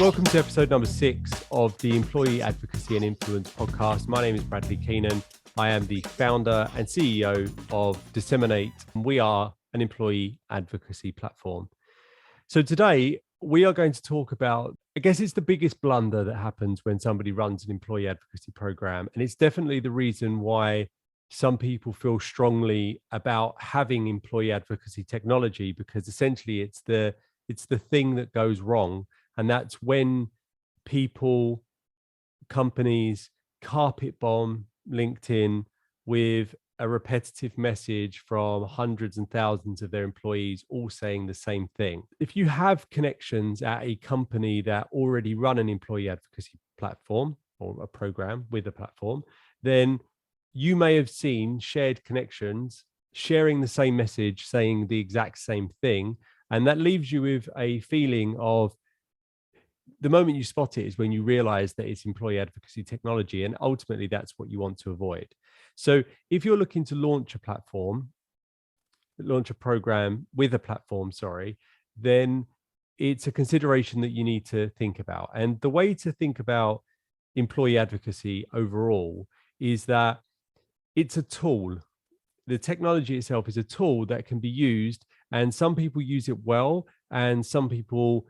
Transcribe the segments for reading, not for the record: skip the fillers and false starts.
Welcome to episode number 6 of the Employee Advocacy and Influence Podcast. My name is Bradley Keenan. I am the founder and CEO of DSMN8. We are an employee advocacy platform. So today we are going to talk about, I guess it's the biggest blunder that happens when somebody runs an employee advocacy program. And it's definitely the reason why some people feel strongly about having employee advocacy technology, because essentially it's the thing that goes wrong. And that's when people, companies carpet bomb LinkedIn with a repetitive message from hundreds and thousands of their employees all saying the same thing. If you have connections at a company that already run an employee advocacy platform or a program with a platform, then you may have seen shared connections sharing the same message, saying the exact same thing. And that leaves you with a feeling of, the moment you spot it is when you realize that it's employee advocacy technology. And ultimately, that's what you want to avoid. So if you're looking to launch a program with a platform, then it's a consideration that you need to think about. And the way to think about employee advocacy overall is that it's a tool. The technology itself is a tool that can be used, and some people use it well, and some people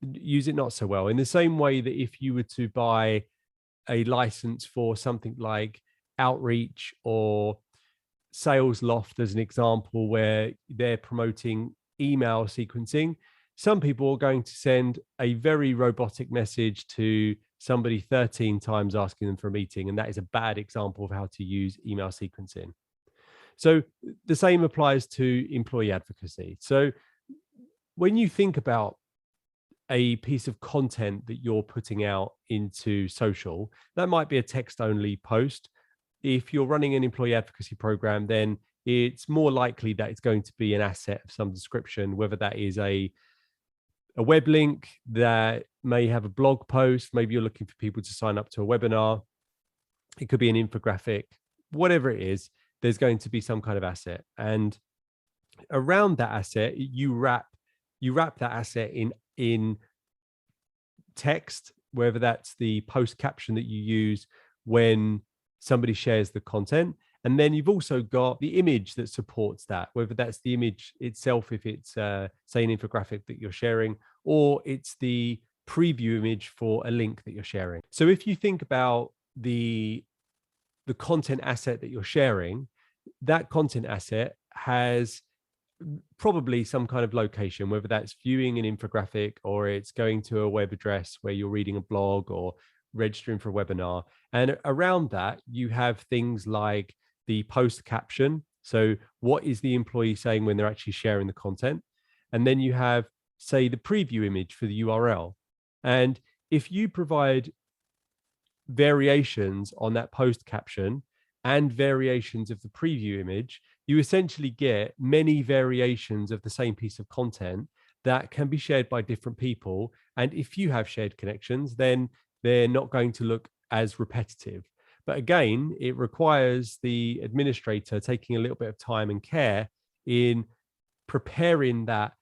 use it not so well. In the same way that if you were to buy a license for something like Outreach or SalesLoft, as an example, where they're promoting email sequencing, some people are going to send a very robotic message to somebody 13 times asking them for a meeting. And that is a bad example of how to use email sequencing. So the same applies to employee advocacy. So when you think about a piece of content that you're putting out into social, that might be a text-only post. If you're running an employee advocacy program, then it's more likely that it's going to be an asset of some description, whether that is a web link that may have a blog post. Maybe you're looking for people to sign up to a webinar. It could be an infographic. Whatever it is, there's going to be some kind of asset. And around that asset, you wrap that asset in text, whether that's the post caption that you use when somebody shares the content. And then you've also got the image that supports that, whether that's the image itself, if it's say an infographic that you're sharing, or it's the preview image for a link that you're sharing. So if you think about the content asset that you're sharing, that content asset has probably some kind of location, whether that's viewing an infographic or it's going to a web address where you're reading a blog or registering for a webinar. And around that, you have things like the post caption. So what is the employee saying when they're actually sharing the content? And then you have, say, the preview image for the URL. And if you provide variations on that post caption and variations of the preview image, you essentially get many variations of the same piece of content that can be shared by different people. And if you have shared connections, then they're not going to look as repetitive. But again, it requires the administrator taking a little bit of time and care in preparing that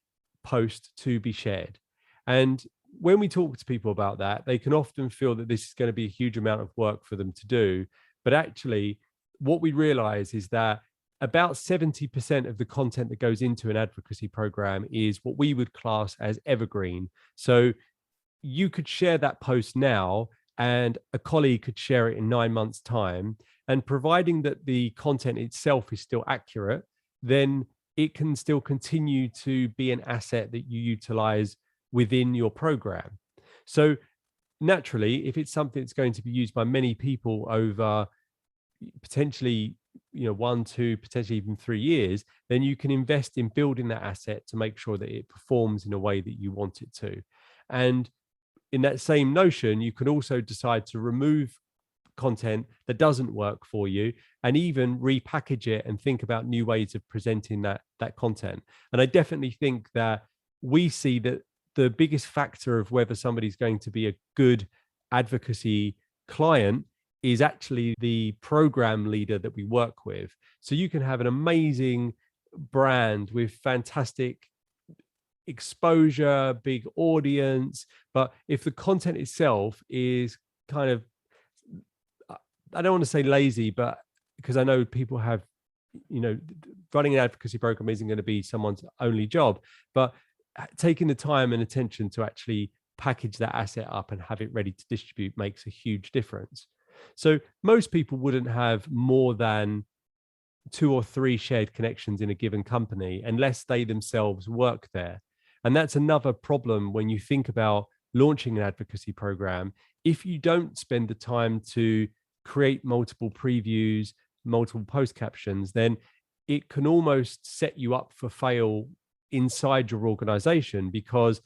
post to be shared. And when we talk to people about that, they can often feel that this is going to be a huge amount of work for them to do. But actually, what we realize is that about 70% of the content that goes into an advocacy program is what we would class as evergreen. So you could share that post now, and a colleague could share it in 9 months' time. And providing that the content itself is still accurate, then it can still continue to be an asset that you utilize within your program. So naturally, if it's something that's going to be used by many people over potentially 1, 2, potentially even 3 years, then you can invest in building that asset to make sure that it performs in a way that you want it to. And in that same notion, you can also decide to remove content that doesn't work for you and even repackage it and think about new ways of presenting that content. And I definitely think that we see that the biggest factor of whether somebody's going to be a good advocacy client is actually the program leader that we work with. So you can have an amazing brand with fantastic exposure, big audience. But if the content itself is kind of, I don't want to say lazy, but because I know people have, running an advocacy program isn't going to be someone's only job, but taking the time and attention to actually package that asset up and have it ready to distribute makes a huge difference. So most people wouldn't have more than 2 or 3 shared connections in a given company unless they themselves work there. And that's another problem when you think about launching an advocacy program. If you don't spend the time to create multiple previews, multiple post captions, then it can almost set you up for fail inside your organization. Because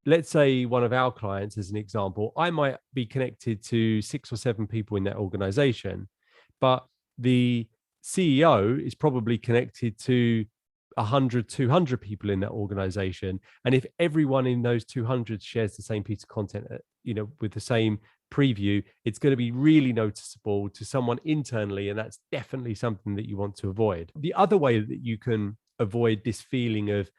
let's say one of our clients, as an example, I might be connected to 6 or 7 people in that organization, but the CEO is probably connected to 100, 200 people in that organization. And if everyone in those 200 shares the same piece of content, with the same preview, it's going to be really noticeable to someone internally. And that's definitely something that you want to avoid. The other way that you can avoid this feeling of,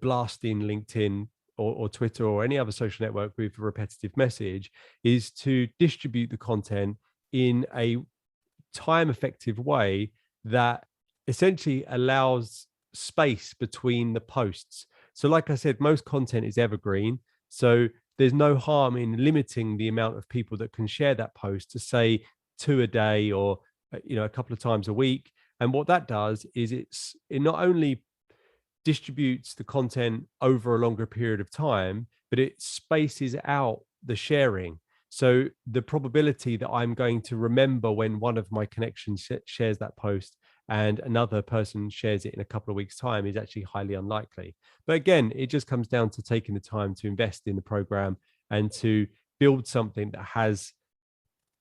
blasting LinkedIn or Twitter or any other social network with a repetitive message is to distribute the content in a time effective way that essentially allows space between the posts. So like I said, most content is evergreen. So there's no harm in limiting the amount of people that can share that post to say 2 a day or, a couple of times a week. And what that does is it not only distributes the content over a longer period of time, but it spaces out the sharing. So the probability that I'm going to remember when one of my connections shares that post and another person shares it in a couple of weeks' time is actually highly unlikely. But again, it just comes down to taking the time to invest in the program and to build something that has,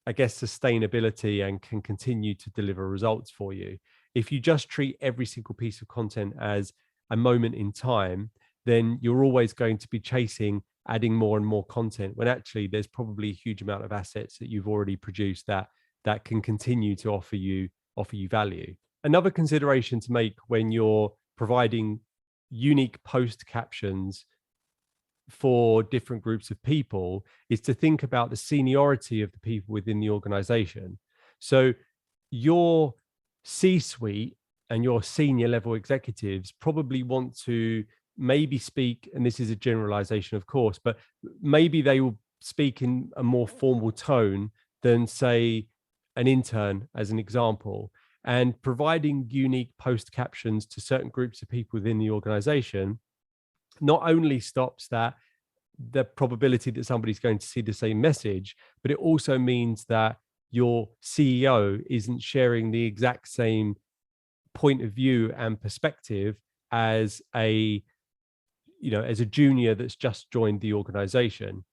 I guess, sustainability and can continue to deliver results for you. If you just treat every single piece of content as a moment in time, then you're always going to be chasing adding more and more content when actually there's probably a huge amount of assets that you've already produced that can continue to offer you value. Another consideration to make when you're providing unique post captions for different groups of people is to think about the seniority of the people within the organization. So your C-suite and your senior level executives probably want to maybe speak, and this is a generalization, of course, but maybe they will speak in a more formal tone than, say, an intern, as an example. And providing unique post captions to certain groups of people within the organization not only stops the probability that somebody's going to see the same message, but it also means that your CEO isn't sharing the exact same point of view and perspective as a junior that's just joined the organization.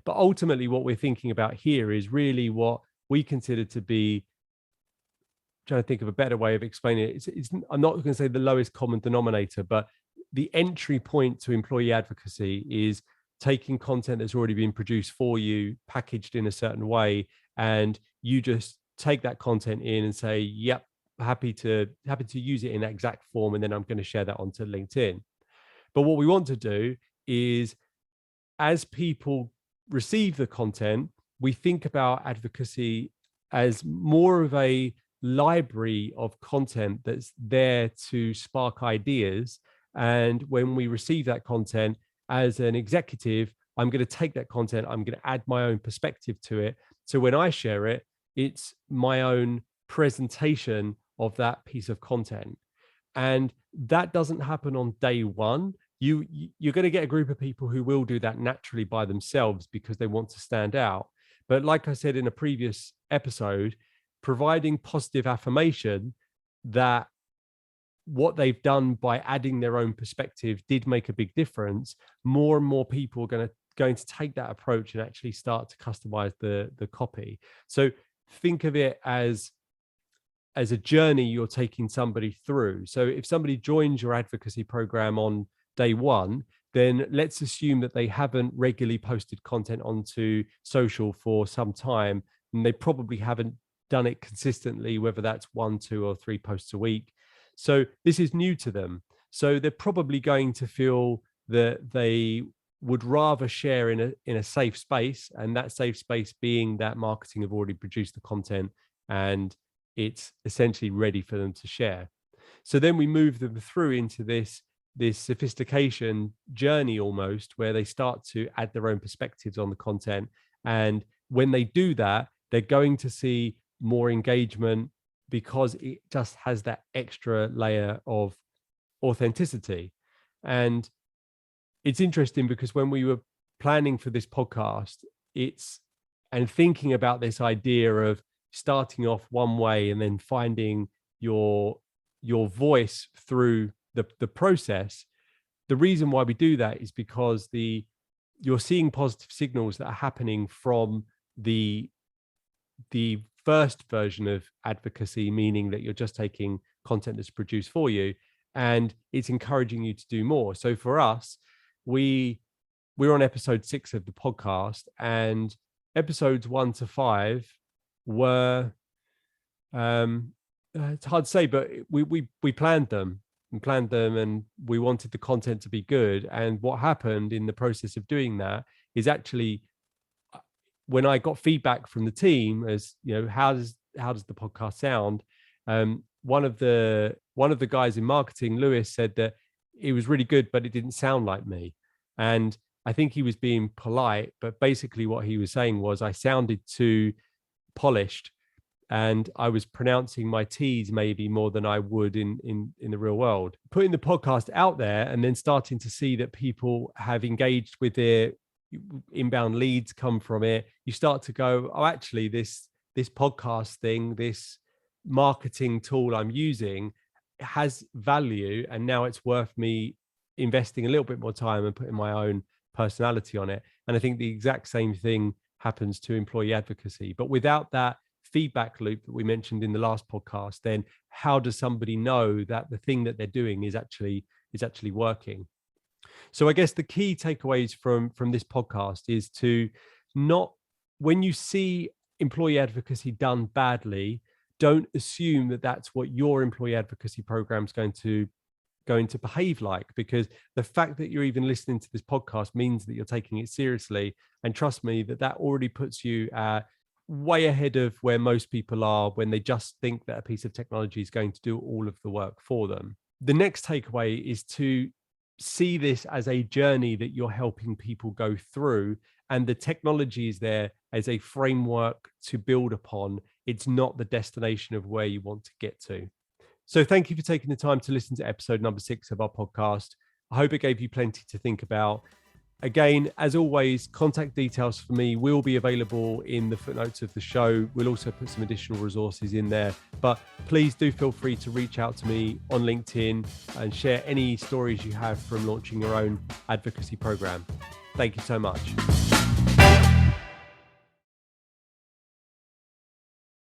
But ultimately what we're thinking about here is really what we consider to be, trying to think of a better way of explaining it, I'm not going to say the lowest common denominator, but the entry point to employee advocacy is taking content that's already been produced for you, packaged in a certain way, and you just take that content in and say, yep, happy to use it in that exact form, and then I'm going to share that onto LinkedIn. But what we want to do is, as people receive the content, we think about advocacy as more of a library of content that's there to spark ideas. And when we receive that content, as an executive, I'm going to take that content, I'm going to add my own perspective to it. So when I share it, it's my own presentation of that piece of content. And that doesn't happen on day one. You're going to get a group of people who will do that naturally by themselves because they want to stand out. But like I said in a previous episode, providing positive affirmation that what they've done by adding their own perspective did make a big difference, more and more people are going to take that approach and actually start to customize the copy. So think of it as a journey you're taking somebody through. So if somebody joins your advocacy program on day one, then let's assume that they haven't regularly posted content onto social for some time, and they probably haven't done it consistently, whether that's 1, 2, or 3 posts a week. So this is new to them. So they're probably going to feel that they would rather share in a safe space, and that safe space being that marketing have already produced the content and it's essentially ready for them to share. So then we move them through into this sophistication journey almost, where they start to add their own perspectives on the content. And when they do that, they're going to see more engagement because it just has that extra layer of authenticity. And it's interesting because when we were planning for this podcast, and thinking about this idea of starting off one way and then finding your voice through the process, the reason why we do that is because you're seeing positive signals that are happening from the first version of advocacy, meaning that you're just taking content that's produced for you, and it's encouraging you to do more. So for us, we're on episode 6 of the podcast, and episodes 1 to 5 were it's hard to say, but we planned them and we wanted the content to be good. And what happened in the process of doing that is actually, when I got feedback from the team, as you know, how does the podcast sound? One of the guys in marketing, Lewis, said that it was really good, but it didn't sound like me. And I think he was being polite, but basically what he was saying was I sounded too polished, and I was pronouncing my T's maybe more than I would in the real world. Putting the podcast out there and then starting to see that people have engaged with it, inbound leads come from it, you start to go, oh, actually this podcast thing, this marketing tool I'm using has value, and now it's worth me investing a little bit more time and putting my own personality on it. And I think the exact same thing happens to employee advocacy. But without that feedback loop that we mentioned in the last podcast, then how does somebody know that the thing that they're doing is actually working? So I guess the key takeaways from this podcast is to not, when you see employee advocacy done badly, don't assume that that's what your employee advocacy program is going to behave like, because the fact that you're even listening to this podcast means that you're taking it seriously. And trust me, that already puts you way ahead of where most people are when they just think that a piece of technology is going to do all of the work for them. The next takeaway is to see this as a journey that you're helping people go through, and the technology is there as a framework to build upon. It's not the destination of where you want to get to. So thank you for taking the time to listen to episode number 6 of our podcast. I hope it gave you plenty to think about. Again, as always, contact details for me will be available in the footnotes of the show. We'll also put some additional resources in there, but please do feel free to reach out to me on LinkedIn and share any stories you have from launching your own advocacy program. Thank you so much.